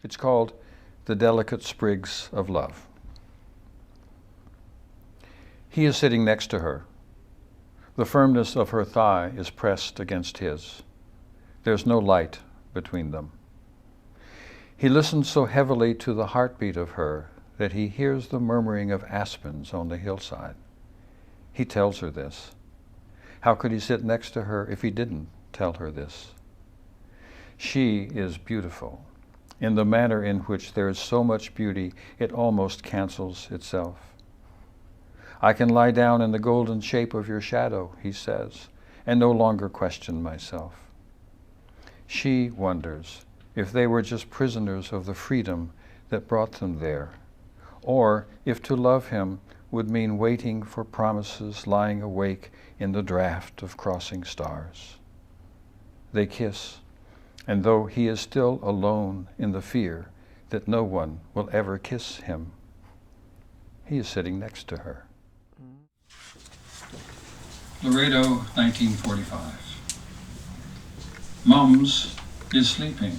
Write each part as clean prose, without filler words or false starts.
It's called The Delicate Sprigs of Love. He is sitting next to her. The firmness of her thigh is pressed against his. There's no light between them. He listens so heavily to the heartbeat of her that he hears the murmuring of aspens on the hillside. He tells her this. How could he sit next to her if he didn't tell her this? She is beautiful in the manner in which there is so much beauty it almost cancels itself. I can lie down in the golden shape of your shadow, he says, and no longer question myself. She wonders if they were just prisoners of the freedom that brought them there, or if to love him would mean waiting for promises lying awake in the draft of crossing stars. They kiss, and though he is still alone in the fear that no one will ever kiss him, he is sitting next to her. Laredo, 1945. Mums is sleeping.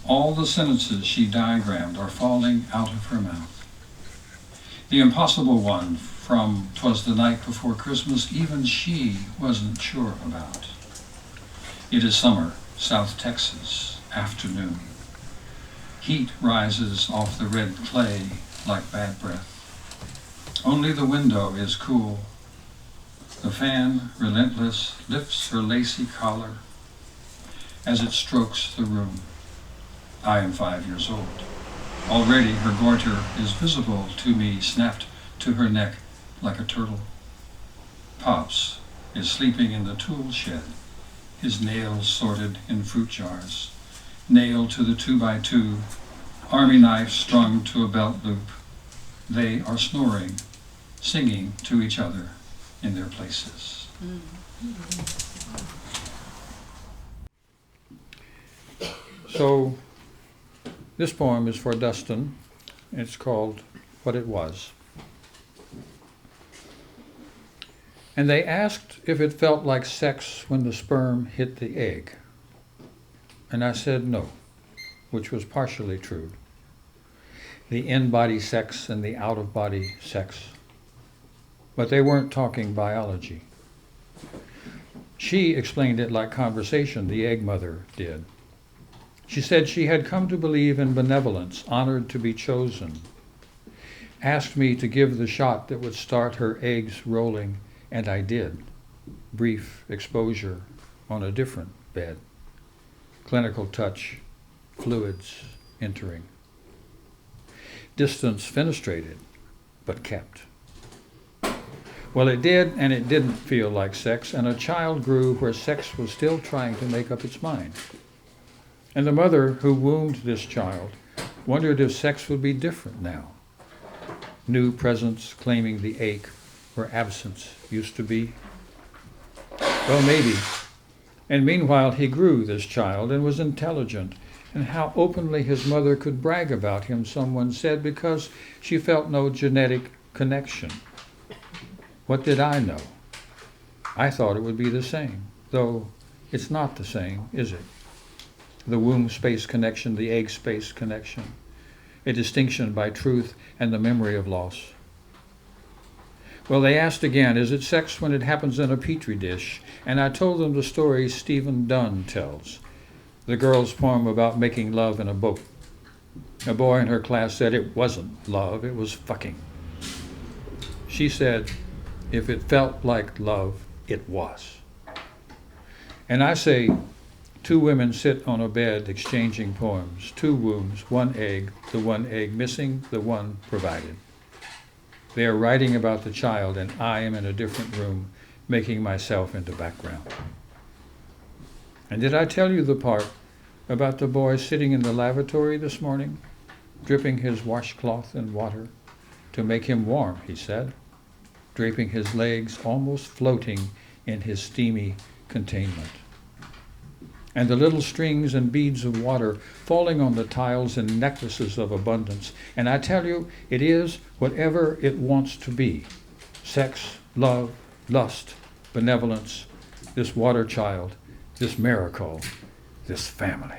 All the sentences she diagrammed are falling out of her mouth. The impossible one from "'Twas the Night Before Christmas" even she wasn't sure about. It is summer, South Texas, afternoon. Heat rises off the red clay like bad breath. Only the window is cool. The fan, relentless, lifts her lacy collar as it strokes the room. I am 5 years old. Already her goiter is visible to me, snapped to her neck like a turtle. Pops is sleeping in the tool shed, his nails sorted in fruit jars, nailed to the 2x2, army knife strung to a belt loop. They are snoring, singing to each other in their places. So, this poem is for Dustin. It's called What It Was. And they asked if it felt like sex when the sperm hit the egg. And I said no, which was partially true. The in-body sex and the out-of-body sex. But they weren't talking biology. She explained it like conversation, the egg mother did. She said she had come to believe in benevolence, honored to be chosen. Asked me to give the shot that would start her eggs rolling, and I did. Brief exposure on a different bed. Clinical touch, fluids entering. Distance fenestrated, but kept. Well, it did, and it didn't feel like sex, and a child grew where sex was still trying to make up its mind. And the mother who wombed this child wondered if sex would be different now. New presence claiming the ache where absence used to be. Well, maybe. And meanwhile, he grew, this child, and was intelligent. And how openly his mother could brag about him, someone said, because she felt no genetic connection. What did I know? I thought it would be the same, though it's not the same, is it? The womb space connection, the egg space connection, a distinction by truth and the memory of loss. Well, they asked again, is it sex when it happens in a petri dish? And I told them the story Stephen Dunn tells, the girl's poem about making love in a boat. A boy in her class said it wasn't love, it was fucking. She said, if it felt like love, it was. And I say, two women sit on a bed exchanging poems, two wombs, one egg, the one egg missing, the one provided. They are writing about the child, and I am in a different room, making myself into background. And did I tell you the part about the boy sitting in the lavatory this morning, dripping his washcloth in water to make him warm, he said, draping his legs, almost floating in his steamy containment. And the little strings and beads of water falling on the tiles in necklaces of abundance. And I tell you, it is whatever it wants to be. Sex, love, lust, benevolence, this water child, this miracle, this family.